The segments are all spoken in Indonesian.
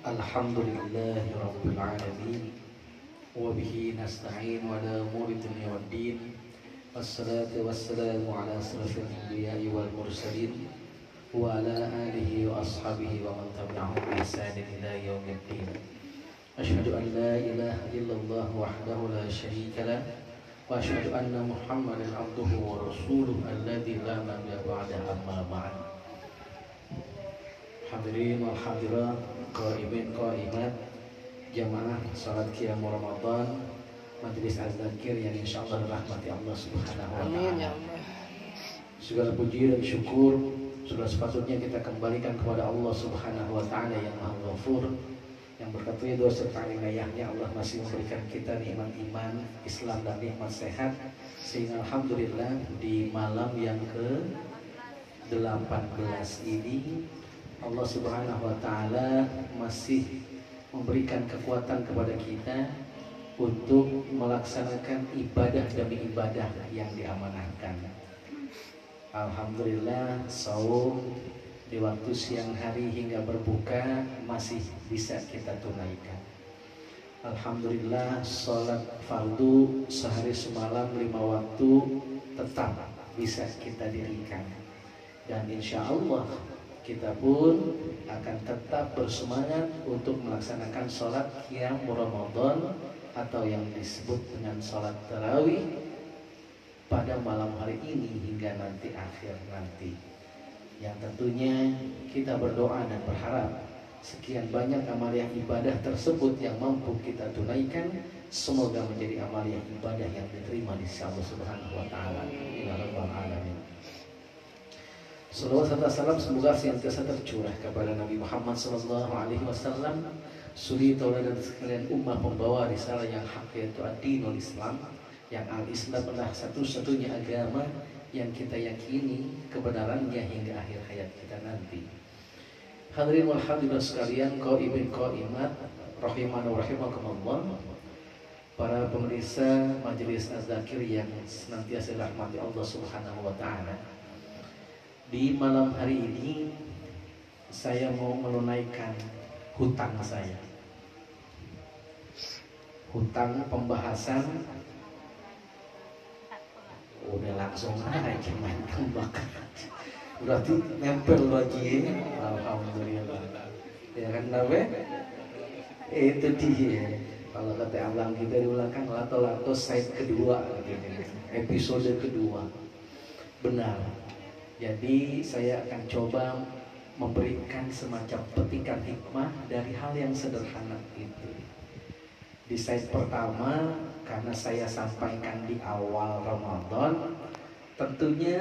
Alhamdulillahi Rabbil Alamin. Wabihi nasta'in wa ala umuri dunya waddin. Wassalatu wassalamu ala asrafil anbiya'i wal mursalin wa ala alihi wa ashabihi wa man tabi'ahum bi ihsanin ila yaumiddin. Asyhadu an la ilaha illallah wahdahu la syarika lah wa asyhadu anna Muhammadan abduhu wa rasuluhu alladzi la nabiyya ba'dahu amma ba'd. Hadirin wal hadirat, qaimin qaimat, jamaah salat qiyam Ramadan, majelis az-zikir yang insyaallah dirahmati Allah Subhanahu wa taala. Amin ya Allah. Segala puji dan syukur sudah sepatutnya kita kembalikan kepada Allah Subhanahu wa taala yang Maha Ghafur, yang berkat ridho serta inayahnya Allah masih memberikan kita nikmat iman, Islam dan nikmat sehat, sehingga alhamdulillah di malam yang ke-18 ini Allah Subhanahu wa taala masih memberikan kekuatan kepada kita untuk melaksanakan ibadah demi ibadah yang diamanahkan. Alhamdulillah, saum di waktu siang hari hingga berbuka masih bisa kita tunaikan. Alhamdulillah, sholat fardu sehari semalam 5 waktu tetap bisa kita dirikan. Dan insya Allah kita pun akan tetap bersemangat untuk melaksanakan sholat qiyam Ramadan atau yang disebut dengan sholat tarawih pada malam hari ini hingga nanti akhir nanti. Yang tentunya kita berdoa dan berharap sekian banyak amaliyah ibadah tersebut yang mampu kita tunaikan, semoga menjadi amaliyah ibadah yang diterima di sisi Allah Subhanahu wa taala. Ya rabbal alamin. Salawat serta salam semoga senantiasa tercurah kepada Nabi Muhammad SAW, suri tauladan sekalian ummah pembawa risalah yang hak, yaitu ad-dinul Islam, yang al-Islam adalah satu-satunya agama yang kita yakini kebenarannya hingga akhir hayat kita nanti. Hadirin wal hadirat sekalian, qaimin qaimat, rahimana wa rahimakumullah, para pemirsa majelis az-zikir yang senantiasa dirahmati Allah Subhanahu wa taala. Di malam hari ini saya mau menunaikan hutang saya. Hutang pembahasan. Udah langsung aja main tembak. Berarti nempel lagi. Alhamdulillah. Ya kan Nabe? Itu dia. Kalau kata abang kita diulangkan lato-lato side kedua, episode kedua. Benar. Jadi saya akan coba memberikan semacam petikan hikmah dari hal yang sederhana itu. Di slide pertama, karena saya sampaikan di awal Ramadan, tentunya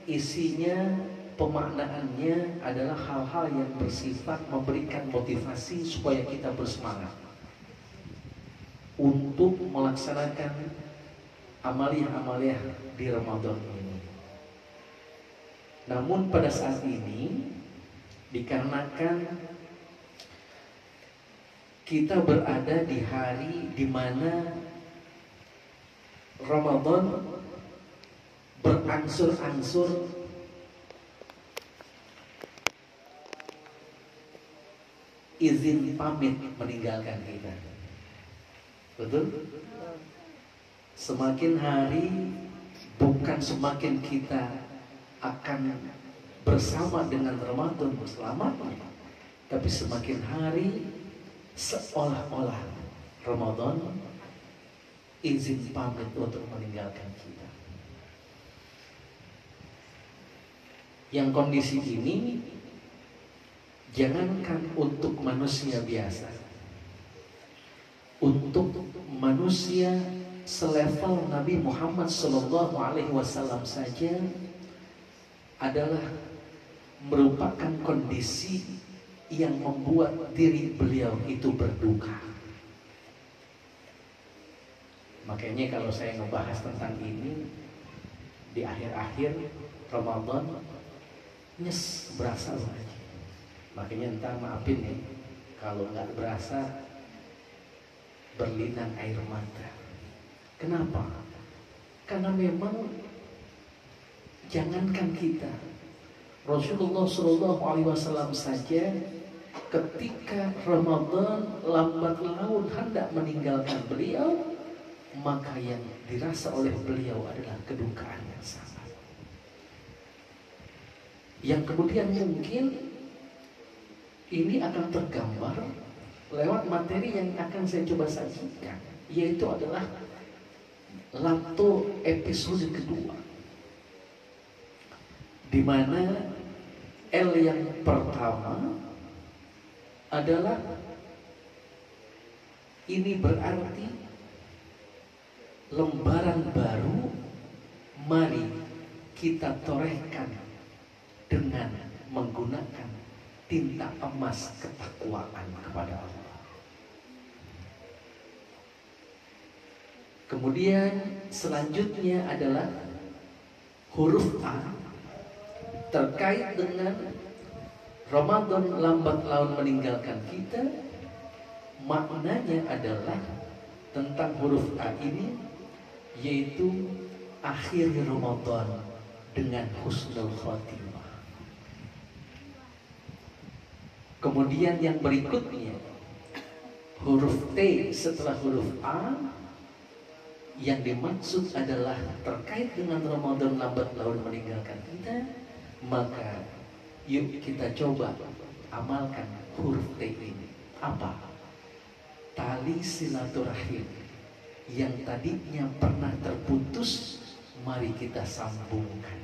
isinya, pemaknaannya adalah hal-hal yang bersifat memberikan motivasi supaya kita bersemangat untuk melaksanakan amaliyah-amaliyah di Ramadan ini. Namun pada saat ini, dikarenakan kita berada di hari di mana Ramadan berangsur-angsur izin pamit meninggalkan kita. Betul? Semakin hari bukan semakin kita akan bersama dengan Ramadan selamanya, tapi semakin hari seolah-olah Ramadan izin pamit untuk meninggalkan kita. Yang kondisi ini jangankan untuk manusia biasa, untuk manusia selevel Nabi Muhammad SAW saja adalah merupakan kondisi yang membuat diri beliau itu berduka. Makanya kalau saya ngebahas tentang ini di akhir-akhir Ramadan, nyes berasa lagi. Makanya entar maafin nih kalau nggak berasa berlinang air mata. Kenapa? Karena memang jangankan kita, Rasulullah SAW saja ketika Ramadan lambat laun hendak meninggalkan beliau, maka yang dirasa oleh beliau adalah kedukaan yang sangat. Yang kemudian mungkin ini akan tergambar lewat materi yang akan saya coba sajikan, yaitu adalah Lapto episode kedua, di mana L yang pertama adalah ini berarti lembaran baru, mari kita torehkan dengan menggunakan tinta emas ketakwaan kepada Allah. Kemudian selanjutnya adalah huruf A terkait dengan Ramadan lambat laun meninggalkan kita. Maknanya adalah tentang huruf A ini, yaitu akhir Ramadan dengan husnul khotimah. Kemudian yang berikutnya huruf T setelah huruf A, yang dimaksud adalah terkait dengan Ramadan lambat laun meninggalkan kita. Maka yuk kita coba amalkan huruf T ini. Apa? Tali silaturahim yang tadinya pernah terputus, mari kita sambungkan.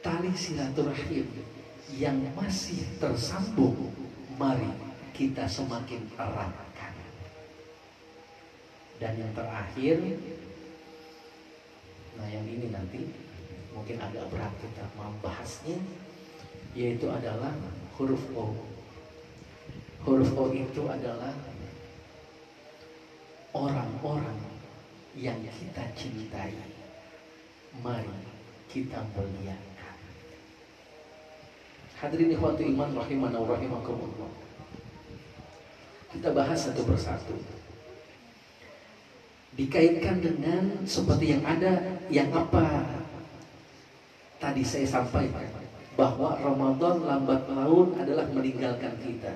Tali silaturahim yang masih tersambung, mari kita semakin eratkan. Dan yang terakhir, nah yang ini nanti mungkin agak berat kita membahasnya, yaitu adalah huruf O. Huruf O itu adalah orang-orang yang kita cintai, mari kita muliakan. Hadirin ikhwatu iman rahimana wa rahimakumullah. Kita bahas satu persatu, dikaitkan dengan seperti yang ada, yang apa tadi saya sampaikan, bahwa Ramadan lambat laun adalah meninggalkan kita.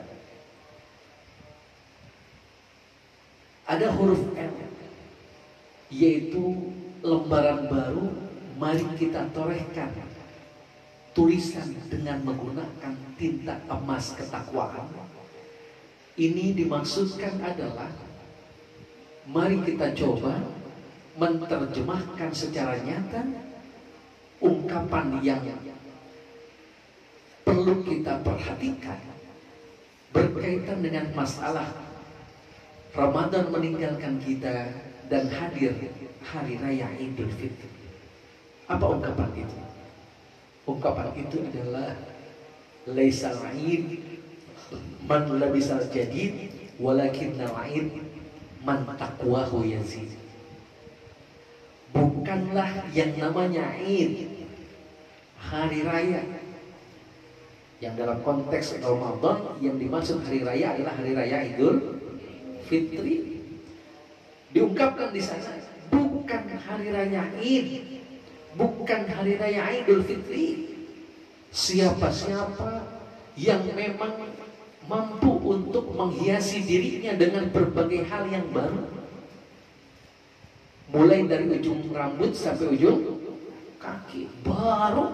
Ada huruf L, yaitu lembaran baru, mari kita torehkan tulisan dengan menggunakan tinta emas ketakwaan. Ini dimaksudkan adalah mari kita coba menerjemahkan secara nyata ungkapan yang perlu kita perhatikan berkaitan dengan masalah Ramadan meninggalkan kita dan hadir hari raya Idul Fitri. Apa ungkapan itu? Ungkapan itu adalah laisal aid man labisal jadid walakinnal aid man taqwahu yazid. Bukanlah yang namanya Id, hari raya, yang dalam konteks Ramadan yang dimaksud hari raya adalah hari raya Idul Fitri. Diungkapkan di sana bukan hari raya Id, bukan hari raya Idul Fitri. Siapa-siapa yang memang mampu untuk menghiasi dirinya dengan berbagai hal yang baru, mulai dari ujung rambut sampai ujung kaki, baru.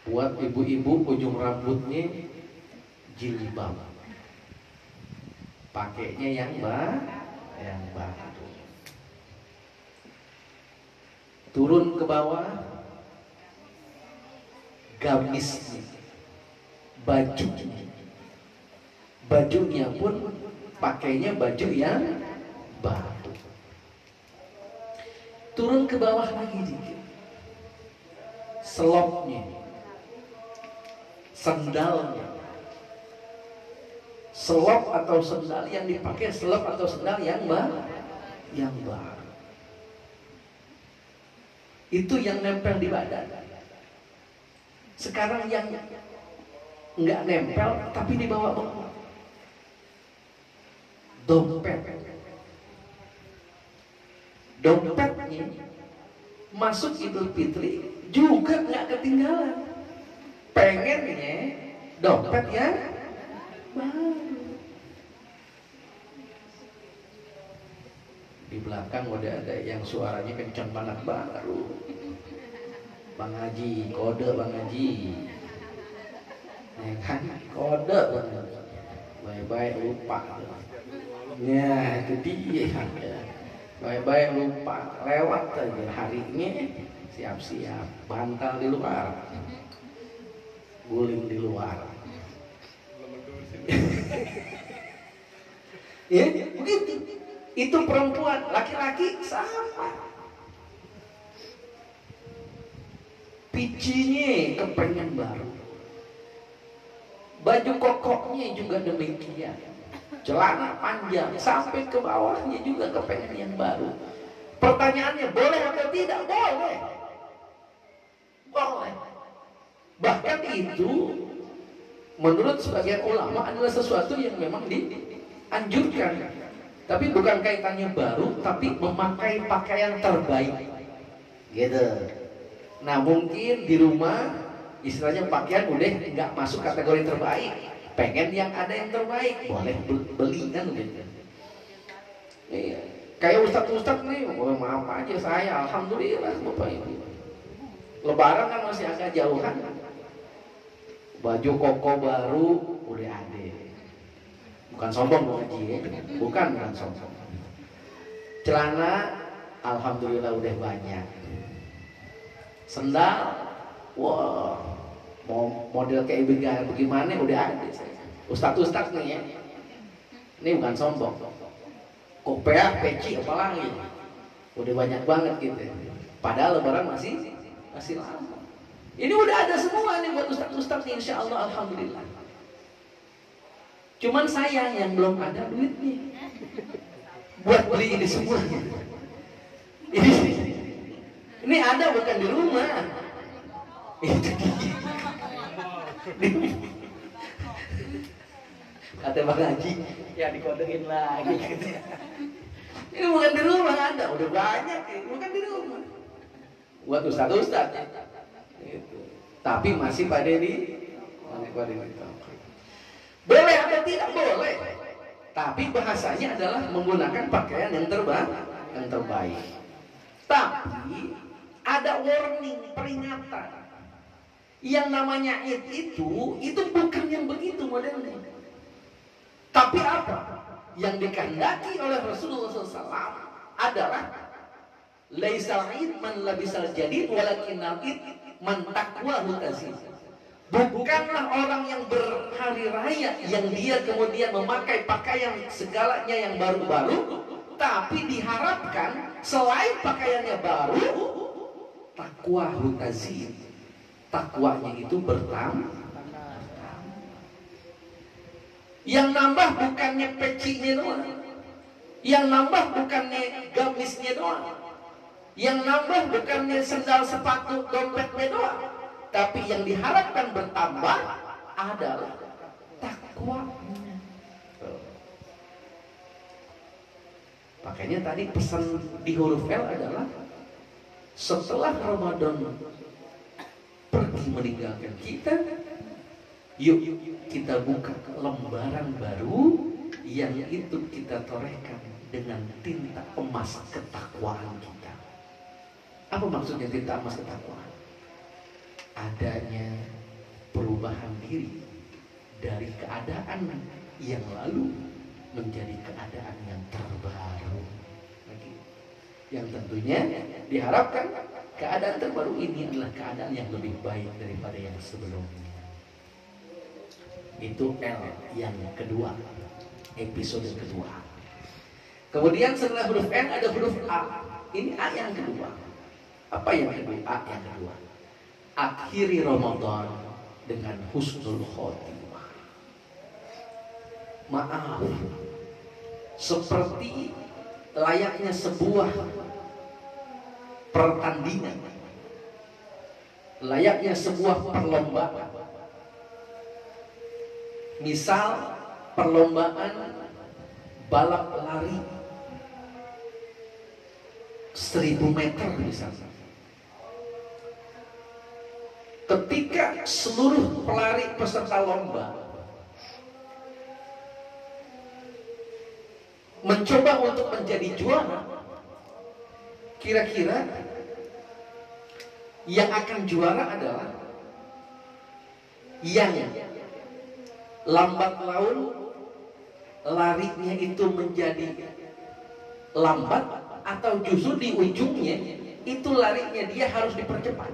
Buat ibu-ibu ujung rambutnya jilbab, pakainya yang baru. Turun ke bawah, gamisnya, bajunya pun pakainya baju yang baru. Turun ke bawah lagi dikit, selopnya, sendalnya, selop atau sendal yang dipakai, selop atau sendal yang baru. Itu yang nempel di badan. Sekarang yang nggak nempel tapi dibawa-bawa, dompetnya masuk Idul Fitri juga nggak ketinggalan, pengennya dompet yang baru. Di belakang udah ada yang suaranya kencang banget, baru Bang Haji, kode Bang Haji, ya kan, kode Bang Haji, baik-baik lupa. Ya itu dia, baik-baik lupa, lewat aja harinya, siap-siap, bantal di luar, guling di luar. Ya, begitu. Itu perempuan, laki-laki sama. Picinya kepengen baru. Baju kokoknya juga demikian. Celana panjang sampai ke bawahnya juga kepengen yang baru. Pertanyaannya, boleh atau tidak? Boleh. Boleh. Bahkan itu menurut sebagian ulama adalah sesuatu yang memang dianjurkan. Tapi bukan kaitannya baru, tapi memakai pakaian terbaik. Gitu. Nah mungkin di rumah istilahnya pakaian udah nggak masuk kategori terbaik, pengen yang ada yang terbaik, boleh beli kan gitu. Iya. Kayak ustadz nih, oh, maaf aja saya, alhamdulillah bapak ibu. Lebaran kan masih agak jauhan, baju koko baru udah ada. Bukan sombong Bu Haji ya, bukan sombong. Celana alhamdulillah udah banyak. Sendal, wah, mau model kayak bagaimana udah ada. Ustadz nih ya, ini bukan sombong. Kopiah, peci, apalagi, udah banyak banget gitu. Padahal lebaran masih lama. Ini udah ada semua nih buat ustadz nih, insya Allah, alhamdulillah. Cuman sayang yang belum ada duitnya buat beli ini semua. Ini ada bukan di rumah. Itu dia. Kata Bang Haji, ya dikodein lagi. Ini bukan di rumah ada, udah banyak, bukan di rumah. Buat ustadz. Gitu. Tapi masih pada di boleh atau tidak? Boleh. Tapi bahasanya adalah menggunakan pakaian yang terbaik. Tapi ada warning, peringatan. Yang namanya Id itu bukan yang begitu modelnya. Tapi apa? Yang dikehendaki oleh Rasulullah SAW adalah laisal id man labisal jadid walakinnal id man taqwahu tazid. Bukanlah orang yang berhari raya yang dia kemudian memakai pakaian segalanya yang baru-baru, tapi diharapkan selain pakaiannya baru, taqwahu tazid. Takwanya itu bertambah. Yang nambah bukannya pecinya doang, yang nambah bukannya gamisnya doang, yang nambah bukannya sendal sepatu dompetnya doang, tapi yang diharapkan bertambah adalah takwanya. Makanya tadi pesan di huruf L adalah setelah Ramadan pergi meninggalkan kita, yuk kita buka lembaran baru yang itu kita torehkan dengan tinta emas ketakwaan kita. Apa maksudnya tinta emas ketakwaan? Adanya perubahan diri dari keadaan yang lalu menjadi keadaan yang terbaru lagi. Yang tentunya diharapkan keadaan terbaru ini adalah keadaan yang lebih baik daripada yang sebelumnya. Itu L yang kedua, episode kedua. Kemudian setelah huruf N ada huruf A. Ini A yang kedua. Apa yang kedua? A yang kedua. Akhiri Ramadan dengan husnul khotimah. Maaf, seperti layaknya sebuah pertandingan, layaknya sebuah perlombaan. Misal perlombaan balap lari 1000 meter misalnya. ketika seluruh pelari peserta lomba mencoba untuk menjadi juara, kira-kira yang akan juara adalah yang lambat laun larinya itu menjadi lambat, atau justru di ujungnya itu larinya dia harus dipercepat.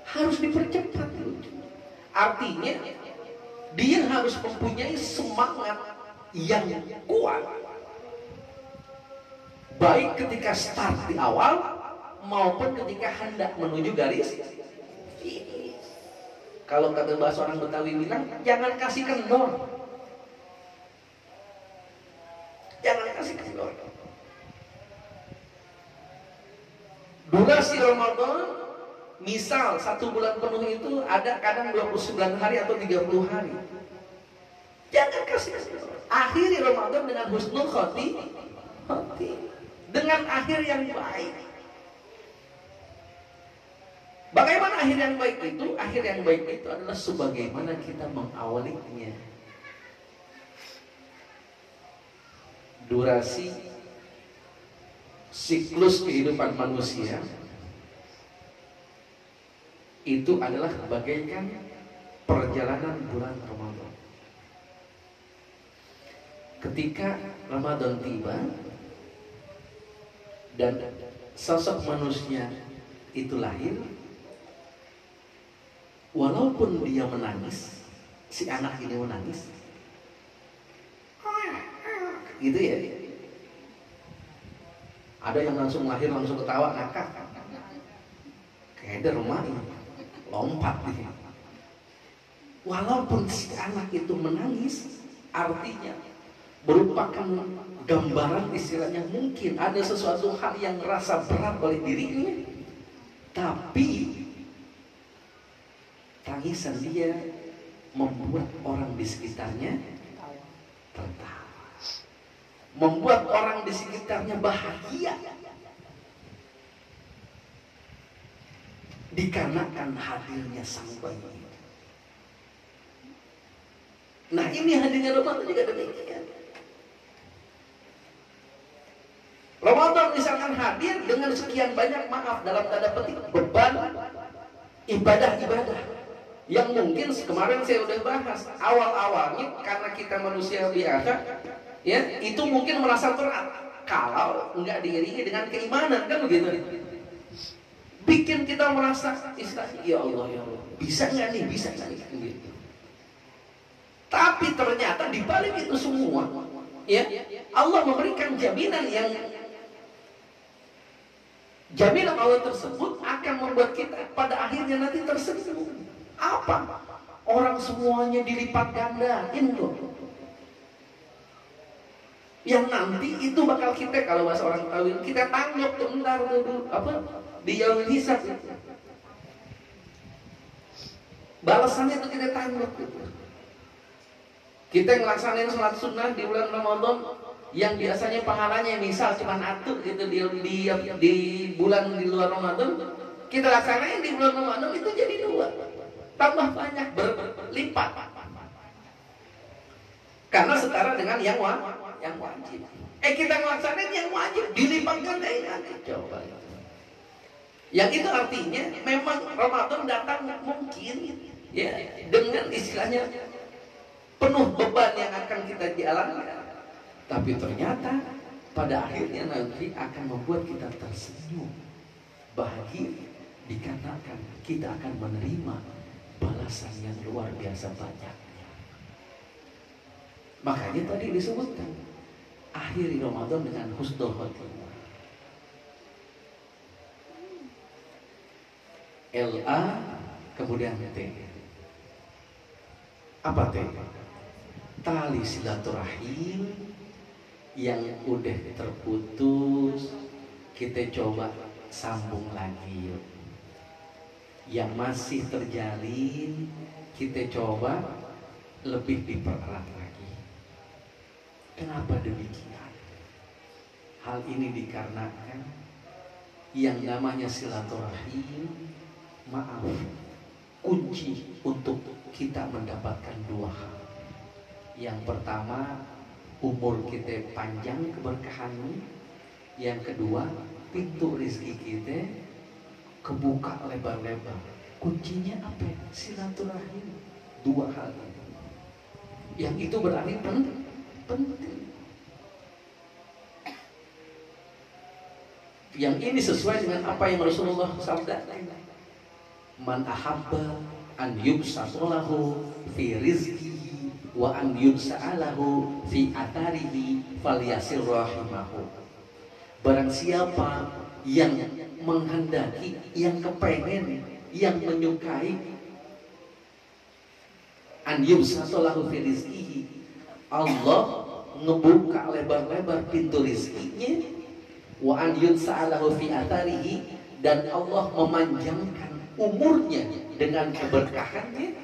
Harus dipercepat. Artinya dia harus mempunyai semangat yang kuat, baik ketika start di awal maupun ketika hendak menuju garis finish. Kalau kata bahasa orang Betawi bilang, jangan kasih kendor. Jangan kasih kendor. Durasi Ramadan, misal 1 bulan penuh itu ada kadang 29 hari atau 30 hari. Jangan kasih kendor. Akhiri Ramadan dengan husnul khotimah, dengan akhir yang baik. Bagaimana akhir yang baik itu? Akhir yang baik itu adalah sebagaimana kita mengawalinya. Durasi siklus kehidupan manusia itu adalah bagaikan perjalanan bulan Ramadan. Ketika Ramadan tiba dan sosok manusia itu lahir, walaupun dia menangis, si anak ini menangis, gitu ya. Ada yang langsung lahir langsung ketawa ngakak, kayak ada rumah ini lompat gitu. Walaupun si anak itu menangis, artinya merupakan gambaran, istilahnya mungkin ada sesuatu hal yang rasa berat oleh dirinya, tapi tangisan dia membuat orang di sekitarnya tertawa, membuat orang di sekitarnya bahagia dikarenakan hadirnya sang bayi. Nah, ini hadirnya Ramadan juga demikian. Ramadan misalkan hadir dengan sekian banyak, maaf dalam tanda petik, beban ibadah-ibadah yang mungkin kemarin saya udah bahas awal-awalnya karena kita manusia biasa, ya itu mungkin merasa berat kalau nggak diiringi dengan keimanan, kan begitu. Bikin kita merasa istilahnya, ya Allah, bisa nggak nih, bisa nggak nih, gitu. Tapi ternyata di balik itu semua, ya Allah memberikan jaminan yang jaminan Allah tersebut akan membuat kita pada akhirnya nanti tersenyum. Apa? Orang semuanya dilipat gandain loh. Yang nanti itu bakal kita, kalau bahasa orang tahu, kita tanggap tuh ntar dulu apa di yaumul hisab. Balasannya itu kita tanggap gitu. Kita ngelaksanain sholat sunnah di bulan Ramadan yang biasanya pahalanya misal cuma satu gitu di bulan di luar Ramadan, kita laksanain di bulan Ramadan itu jadi 2, tambah banyak, berlipat, karena setara dengan yang wajib. Kita ngelaksanain yang wajib dilipat gandain nanti, coba. Yang itu artinya memang Ramadan datang mungkin ya dengan istilahnya penuh beban yang akan kita jalankan. Tapi ternyata pada akhirnya nanti akan membuat kita tersenyum, bahagia, dikarenakan kita akan menerima balasan yang luar biasa banyaknya. Makanya tadi disebutkan akhiri Ramadan dengan husnul khotimah. LA kemudian T. Apa T? Tali silaturahim yang udah terputus, kita coba sambung lagi yuk. Yang masih terjalin, kita coba lebih dipererat lagi. Kenapa demikian? Hal ini dikarenakan yang namanya silaturahim maaf, kunci untuk kita mendapatkan dua hal. Yang pertama, umur kita panjang keberkahannya. Yang kedua, pintu rezeki kita kebuka lebar-lebar. Kuncinya apa? Silaturahim. Dua hal ini. Yang itu berarti penting. Yang ini sesuai dengan apa yang Rasulullah sabdakan. Man ahabba an yubsatulahu fi rizqihi wa an yubsa'alahu fi atarihi falyasir rahimahu. Barang siapa yang menghendaki, yang kepengen, yang menyukai an yubsatulahu fi rizqihi, Allah ngebuka lebar-lebar pintu rizkinya. Wa an yunsa'alahu fi atarihi, dan Allah memanjangkan umurnya dengan keberkahannya,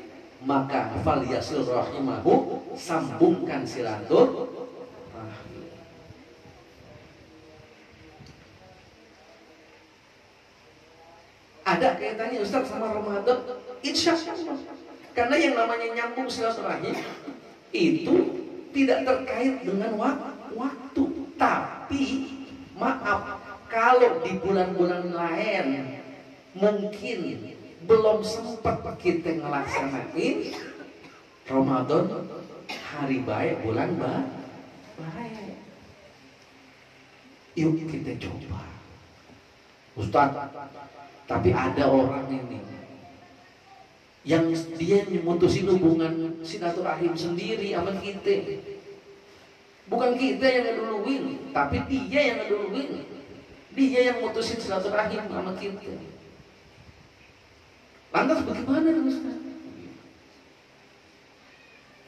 maka falyasil rahimahu, sambungkan silaturahim. Ada kaitannya Ustaz sama Ramadan? Insya Allah. Karena yang namanya nyambung silaturahim itu tidak terkait dengan waktu, tapi maaf, kalau di bulan-bulan lain mungkin belum sempat kita ngelaksanain Ramadan, hari baik, bulan baik. Yuk kita coba. Ustaz, tapi ada orang ini yang dia memutusin hubungan silaturahim sendiri sama kita. Bukan kita yang ngeduluin, tapi dia yang ngeduluin. Dia yang mutusin silaturahim sama kita. Lantas bagaimana Ustaz?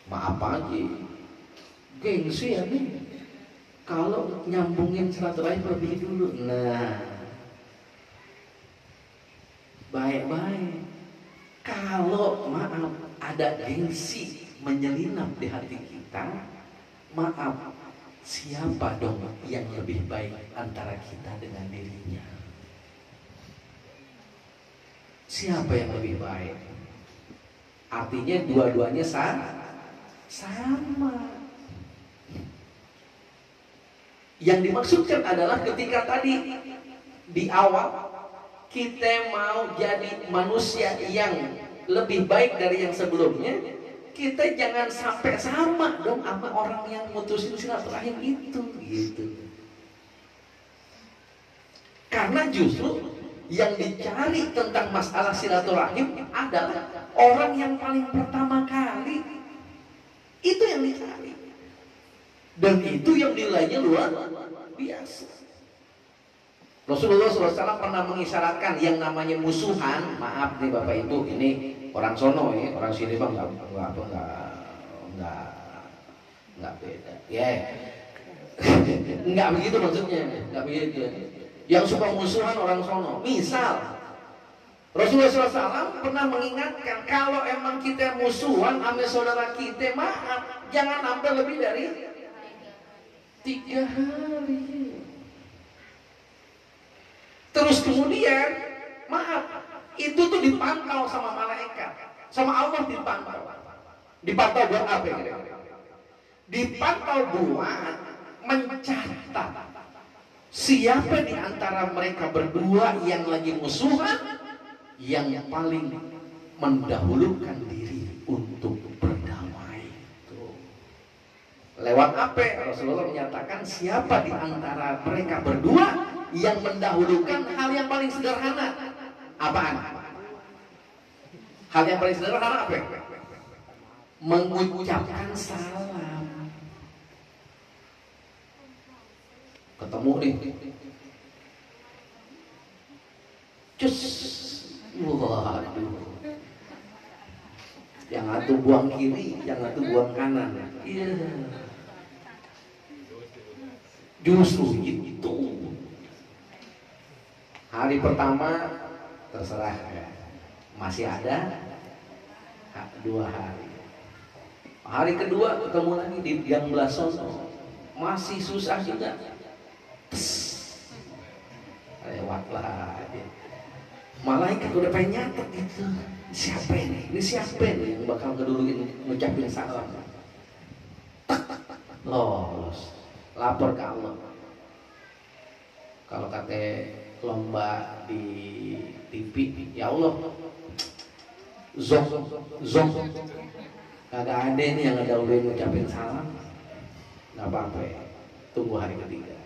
Maaf aja, gengsi ya nih. Kalau nyambungin silaturahim lebih dulu. Nah, baik-baik. Kalau maaf ada gengsi menyelinap di hati kita, maaf, siapa dong yang lebih baik antara kita dengan dirinya? Siapa yang lebih baik? Artinya dua-duanya sama. Yang dimaksudkan adalah ketika tadi di awal kita mau jadi manusia yang lebih baik dari yang sebelumnya, kita jangan sampai sama dong sama orang yang mutusin silaturahim itu, gitu. Karena justru yang dicari tentang masalah silaturahim adalah orang yang paling pertama kali. Itu yang dicari. Dan itu yang nilainya luar biasa. Rasulullah SAW pernah mengisyaratkan yang namanya musuhan. Maaf nih Bapak Ibu, ini orang sono ya, orang sini bang nggak beda. Ya, nggak begitu maksudnya, nggak begitu. Yang suka musuhan orang sono. Misal Rasulullah SAW pernah mengingatkan kalau emang kita musuhan sama saudara kita, maaf, jangan sampai lebih dari 3 hari. Terus kemudian, maaf, itu tuh dipantau sama malaikat, sama Allah dipantau. Dipantau buat apa ya? Dipantau buat mencatat siapa di antara mereka berdua yang lagi musuhan yang paling mendahulukan diri untuk berdamai. Tuh. Lewat apa? Rasulullah menyatakan siapa di antara mereka berdua yang mendahulukan hal yang paling sederhana. Apaan? Hal yang paling sederhana apa? Mengucapkan salam. Ketemu nih. Cus. Waduh. Yang satu buang kiri, yang satu buang kanan. Iya. Justru itu. Hari pertama terserah ya. Masih ada 2 hari. Hari kedua ketemu lagi di Gang Blasono. Masih susah juga. Lewatlah aja. Malaikat udah pengen nyatet gitu. Siapa ini? Ini siapa ini yang bakal ngeduluin ngucapin salam? Lolos, lapor ke Allah. Kalau kata lomba di TV, ya Allah, zong, kagak ada nih yang ngeduluin ngucapin salam. Nggak apa-apa ya, tunggu hari ketiga.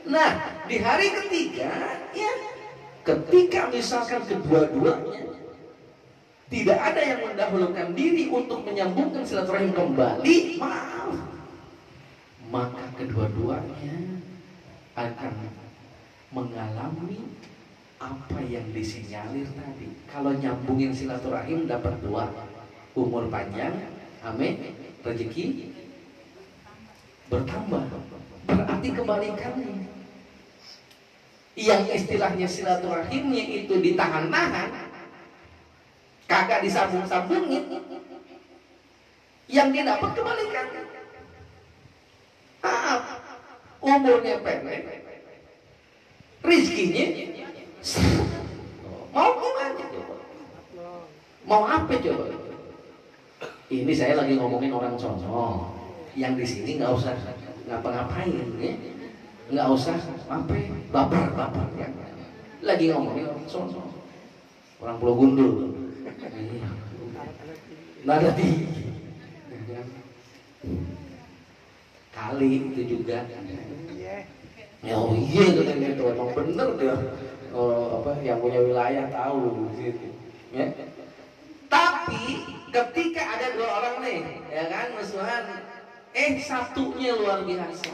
Nah, di hari ketiga, ya, ketika misalkan kedua-duanya tidak ada yang mendahulukan diri untuk menyambungkan silaturahim kembali, maaf, maka kedua-duanya akan mengalami apa yang disinyalir tadi. Kalau nyambungin silaturahim dapat 2, umur panjang, amin, rezeki bertambah. Berarti kebalikannya, yang istilahnya silaturahimnya itu ditahan-tahan, kagak disambung-sambungin, yang dia dapat kebalikannya. Umurnya pendek, rizkinya mau gimana coba? Mau apa coba? Ini saya lagi ngomongin orang sono, yang di sini nggak usah ngapa-ngapain, ya? Nggak usah apa, baper ya. Lagi ngomongin orang sono, orang Pulau Gundul. Nada di kali itu juga. Ya, oh iya gitu, emang bener dia. Apa yang punya wilayah tahu gitu. Ya. Tapi ketika ada 2 orang nih, ya kan, musuhan, satunya luar biasa.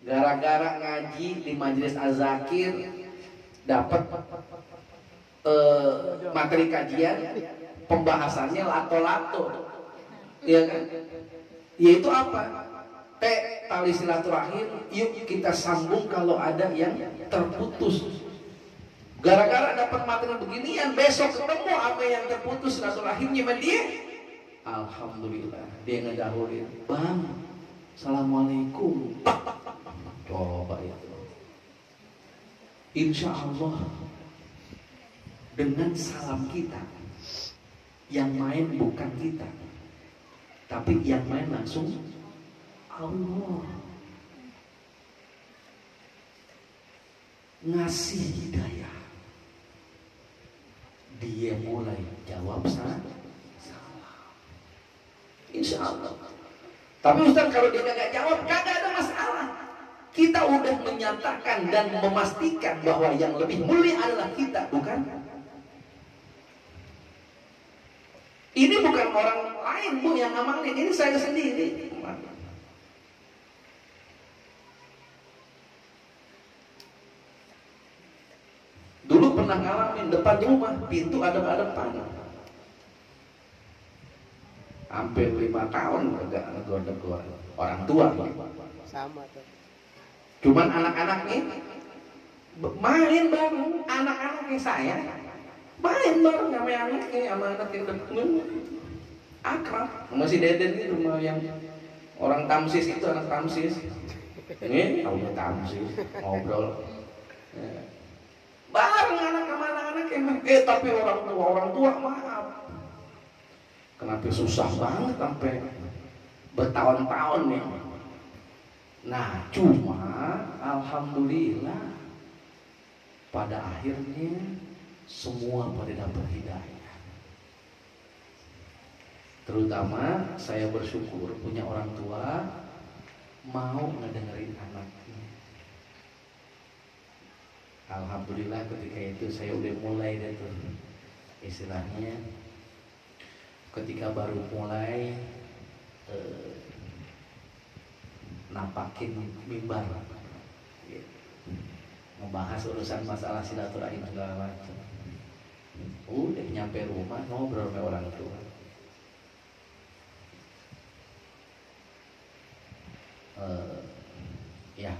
Gara-gara ngaji di majelis Az-Zakir dapat materi kajian, pembahasannya lato-lato, ya kan? Yaitu apa? Tali silaturahim, yuk kita sambung kalau ada yang terputus. Gara-gara dapat materi beginian, besok ketemu apa yang terputus silaturahimnya sama dia. Alhamdulillah, dia ngedahuluin, Bang, Assalamualaikum. Coba itu. Insya Allah dengan salam kita, yang main bukan kita, tapi yang main langsung Allah. Ngasih hidayah, dia mulai jawab salam. Insya Allah. Tapi Ustaz, kalau dia nggak jawab, kagak ada masalah. Kita udah menyatakan dan memastikan bahwa yang lebih mulia adalah kita, bukan? Ini bukan orang lain, Bu, yang ngamalin. Ini saya sendiri. Dulu pernah ngalamin depan rumah, pintu adep-adepan. Hampir 5 tahun kagak negor-negor. Orang tua. Sama tuh. Cuman anak-anaknya main bareng, anak-anaknya saya main bareng sama anaknya, sama anak yang depan. Akrab. Masih Deden itu rumah yang orang Tamsis itu, anak Tamsis. Ini tahunya Tamsis, ngobrol. Bareng anak sama anak-anak emang. Tapi orang tua maaf. Kenapa susah banget sampai bertahun-tahun nih. Nah, cuma alhamdulillah pada akhirnya semua pada dapat hidayah. Terutama saya bersyukur punya orang tua mau ngedengerin anaknya. Alhamdulillah ketika itu saya udah mulai deh tuh, istilahnya ketika baru mulai nampakin mimbar, membahas urusan masalah silaturahim segala macam. Udah nyampe rumah ngobrol sama orang tua. Ya,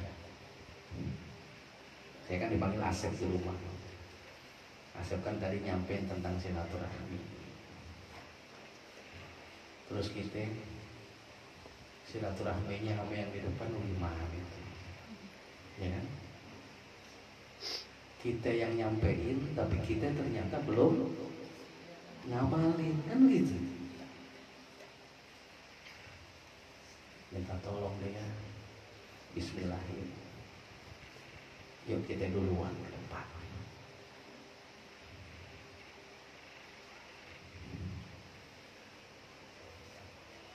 saya kan dipanggil Asep di rumah. Asep kan tadi nyampein tentang silaturahmi. Terus kita silaturahminya sama yang di depan gimana gitu, ya kan? Kita yang nyampein, tapi kita ternyata belum ngamalin, kan gitu. Minta tolong dia. Bismillahirrahmanirrahim. Yuk kita duluan ke depan.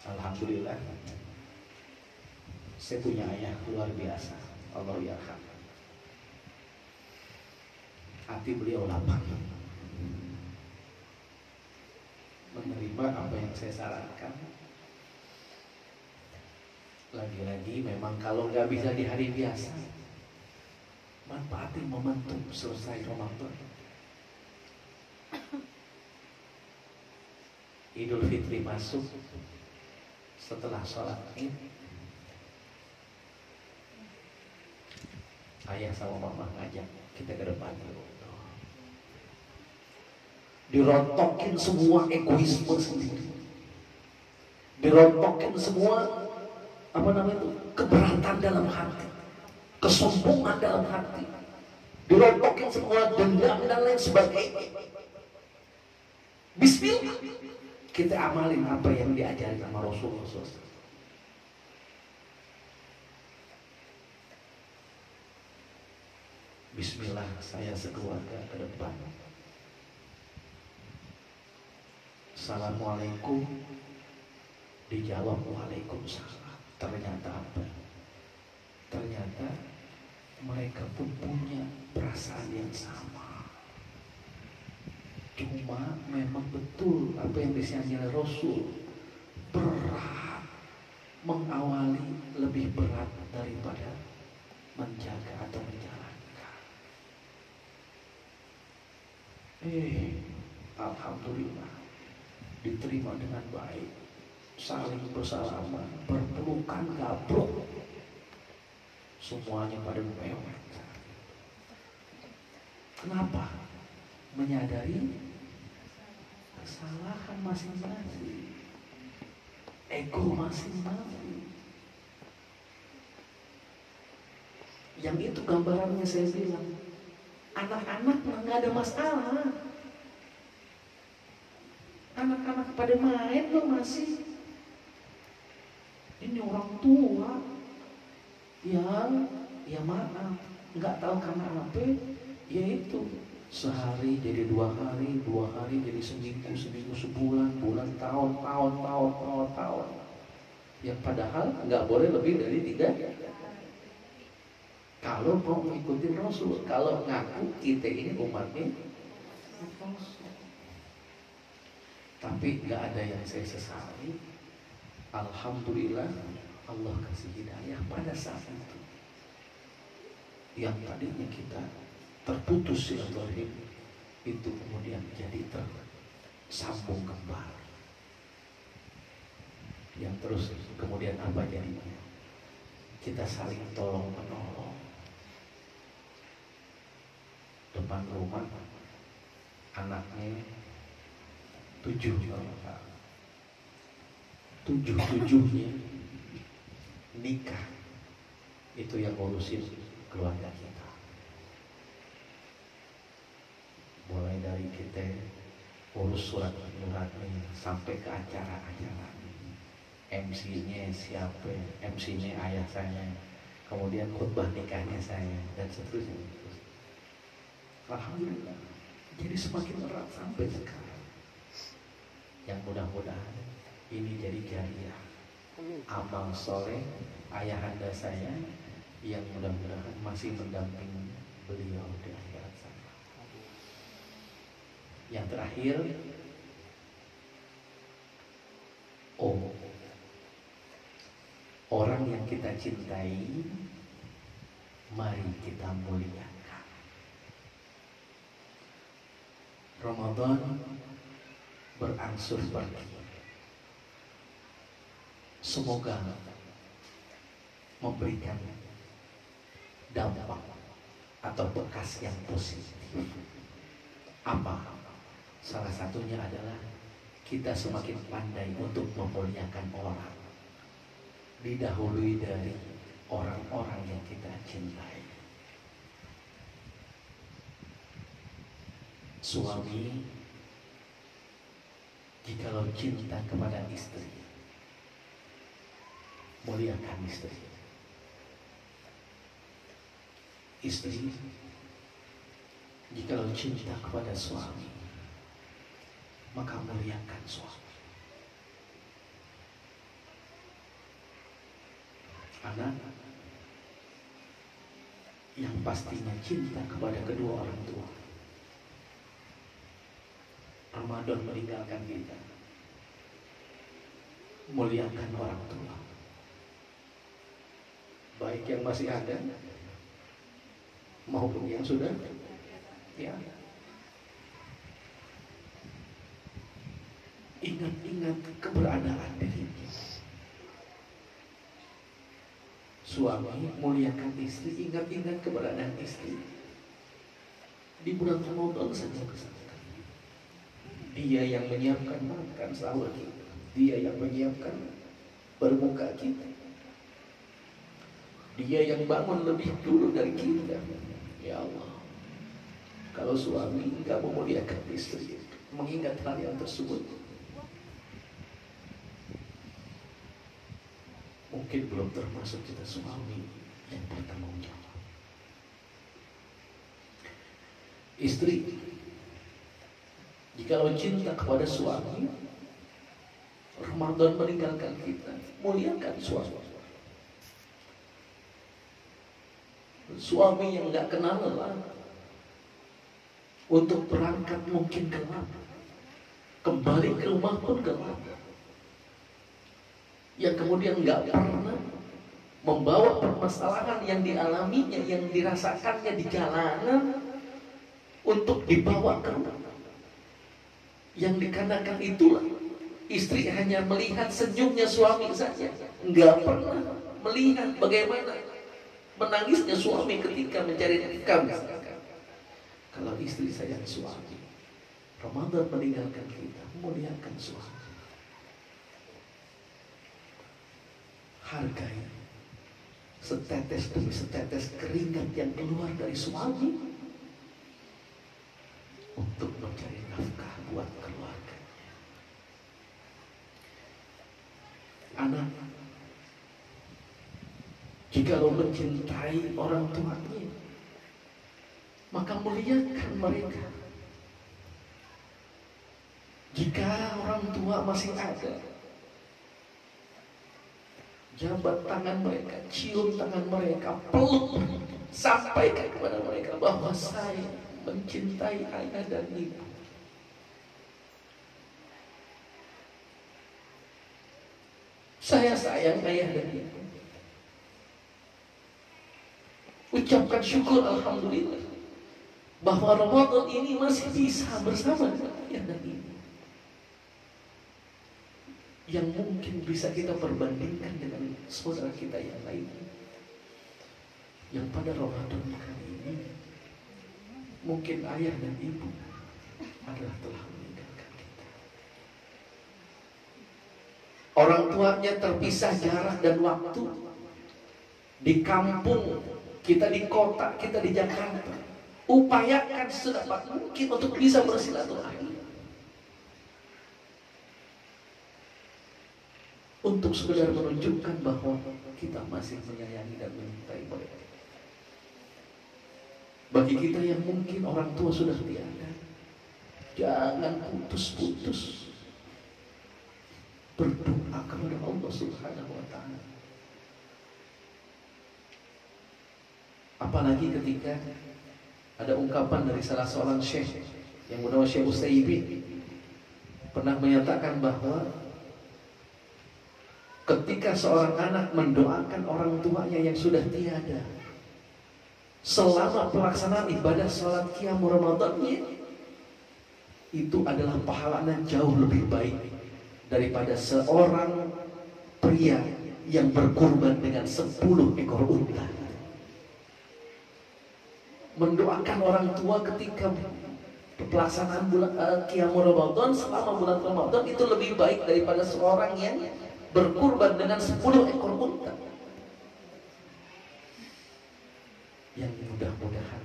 Alhamdulillah, saya punya ayah luar biasa. Allah yarham. Hati beliau lapang menerima apa yang saya sarankan. Lagi-lagi memang kalau nggak bisa di hari biasa, manfaatin momentum selesai Ramadan. Idul Fitri masuk setelah sholat Id, ayah sama mama ngajak kita ke depan dulu. Dirontokin semua egoisme sendiri, dirontokin semua keberatan dalam hati, kesombongan dalam hati, dirontokin semua dendam dan lain sebagainya. Bismillah, kita amalin apa yang diajarin sama Rasulullah SAW. Bismillah, saya sekeluarga ke depan. Assalamualaikum. Dijawab waalaikumsalam. Ternyata apa? Ternyata mereka pun punya perasaan yang sama. Cuma memang betul apa yang disampaikan Rasul, berat. Mengawali lebih berat daripada menjaga atau menjalankan. Alhamdulillah, diterima dengan baik, saling bersalaman, berpelukan, gabruk, semuanya pada mewah. Kenapa? Menyadari kesalahan masing-masing, ego masing-masing. Yang itu gambarannya saya bilang, anak-anak nggak ada masalah. Anak-anak pada main loh masih. Ini orang tua yang ya maaf nggak tahu karena apa, yaitu sehari jadi 2 hari, 2 hari jadi seminggu, seminggu sebulan, bulan, tahun. Yang padahal nggak boleh lebih dari 3. Kalau mau mengikuti Rasul, kalau ngaku kita ini umatnya Rasul. Tapi nggak ada yang saya sesali. Alhamdulillah, Allah kasih hidayah pada saat itu. Yang tadinya kita terputus silaturahim itu kemudian jadi tersambung kembali. Yang terus kemudian apa jadinya? Kita saling tolong menolong. Depan rumah anaknya 7 orang, 7-7-nya nikah. Itu yang ngurusin keluarga kita. Mulai dari kita urus surat-suratnya sampai ke acara-acara. MC-nya siapa? MC-nya ayah saya. Kemudian khutbah nikahnya saya dan seterusnya. Alhamdulillah. Jadi semakin erat sampai sekarang. Yang mudah-mudahan ini jadi jariah, amal soleh ayahanda saya yang mudah-mudahan masih mendampingi beliau di akhirat sana. Yang terakhir, orang yang kita cintai, mari kita muliakan. Ramadan berangsur pergi. Semoga memberikan dampak atau bekas yang positif. Apa? Salah satunya adalah kita semakin pandai untuk memuliakan orang, didahului dari orang-orang yang kita cintai. Suami jikalau cinta kepada istri, muliakan istri. Istri jikalau cinta kepada suami, maka muliakan suami. Anak yang pastinya cinta kepada kedua orang tua, Ramadan meninggalkan kita, muliakan orang tua, baik yang masih ada maupun yang sudah ya. Ingat-ingat keberadaan dirinya. Suami muliakan istri, ingat-ingat keberadaan istri. Di bulan Ramadan saja misalkan, dia yang menyiapkan makan sahur kita, dia yang menyiapkan berbuka kita, dia yang bangun lebih dulu dari kita. Ya Allah, kalau suami enggak memuliakan istri, mengingat hal yang tersebut, mungkin belum termasuk kita suami yang bertanggung jawab. Istri jikalau cinta kepada suami, Ramadan meninggalkan kita, muliakan suami. Suami yang gak kenal lelah, untuk berangkat mungkin gelap, kembali ke rumah pun gelap, yang kemudian gak pernah membawa permasalahan yang dialaminya, yang dirasakannya di jalanan untuk dibawa ke rumah. Yang dikarenakan itulah istri hanya melihat senyumnya suami saja, nggak pernah melihat bagaimana menangisnya suami ketika mencari nafkah. Kalau istri sayang suami, Ramadan meninggalkan kita, muliakan suami. Hargai setetes demi setetes keringat yang keluar dari suami untuk mencari nafkah buat keluarga. Anak jikalau mencintai orang tuanya, maka muliakan mereka. Jika orang tua masih ada, jabat tangan mereka, cium tangan mereka, peluk, sampaikan kepada mereka bahwa saya mencintai ayah dan ibu. Saya sayang ayah dan ibu. Ucapkan syukur alhamdulillah bahwa Ramadan ini masih bisa bersama dengan ayah dan ibu. Yang mungkin bisa kita perbandingkan dengan saudara kita yang lain, yang pada Ramadan kali ini mungkin ayah dan ibu adalah telah meninggalkan kita. Orang tuanya terpisah jarak dan waktu. Di kampung, kita di kota, kita di Jakarta. Upayakan sedapat mungkin untuk bisa bersilaturahmi, untuk sekedar menunjukkan bahwa kita masih menyayangi dan mencintai mereka. Bagi kita yang mungkin orang tua sudah tiada, jangan putus-putus berdoa kepada Allah Subhanahu wa Ta'ala. Apalagi ketika ada ungkapan dari salah seorang syekh yang bernama Syekh Utsaimin, pernah menyatakan bahwa ketika seorang anak mendoakan orang tuanya yang sudah tiada, selama pelaksanaan ibadah sholat qiyamul Ramadannya, itu adalah pahalanya jauh lebih baik daripada seorang pria yang berkurban dengan 10 ekor unta. Mendoakan orang tua ketika pelaksanaan qiyamul Ramadan selama bulan Ramadan itu lebih baik daripada seorang yang berkurban dengan 10 ekor unta. Yang mudah-mudahan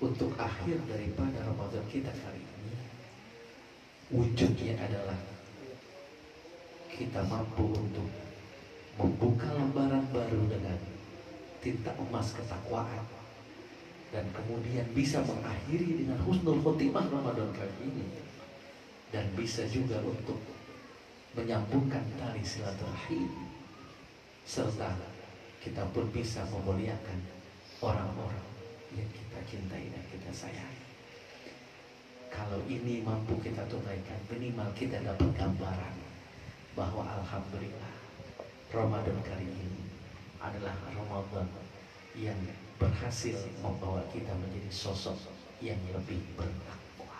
untuk akhir daripada Ramadan kita kali ini, wujudnya adalah kita mampu untuk membuka lembaran baru dengan tinta emas ketakwaan, dan kemudian bisa mengakhiri dengan husnul khotimah Ramadan kali ini, dan bisa juga untuk menyambungkan tali silaturahim, serta kita pun bisa memuliakan orang-orang yang kita cintai dan kita sayangi. Kalau ini mampu kita tunaikan, minimal kita dapat gambaran bahwa alhamdulillah Ramadan kali ini adalah Ramadan yang berhasil membawa kita menjadi sosok yang lebih bertakwa.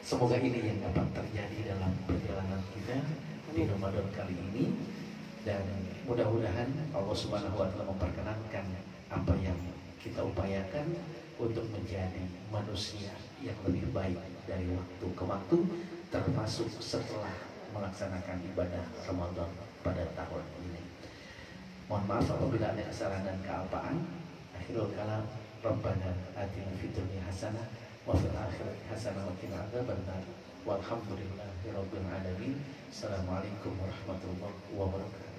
Semoga ini yang dapat terjadi dalam perjalanan kita di Ramadan kali ini, dan mudah-mudahan Allah Subhanahu wa Ta'ala memperkenankan apa yang kita upayakan untuk menjadi manusia yang lebih baik dari waktu ke waktu, termasuk setelah melaksanakan ibadah Ramadan pada tahun ini. Mohon maaf apabila ada kesalahan dan kealpaan. Akhirul kalam, Rabbana atina fid dunya hasanah wa fil akhirati hasanah wa qina adzabannar. Walhamdulillahirabbil alamin. Assalamualaikum warahmatullahi wabarakatuh.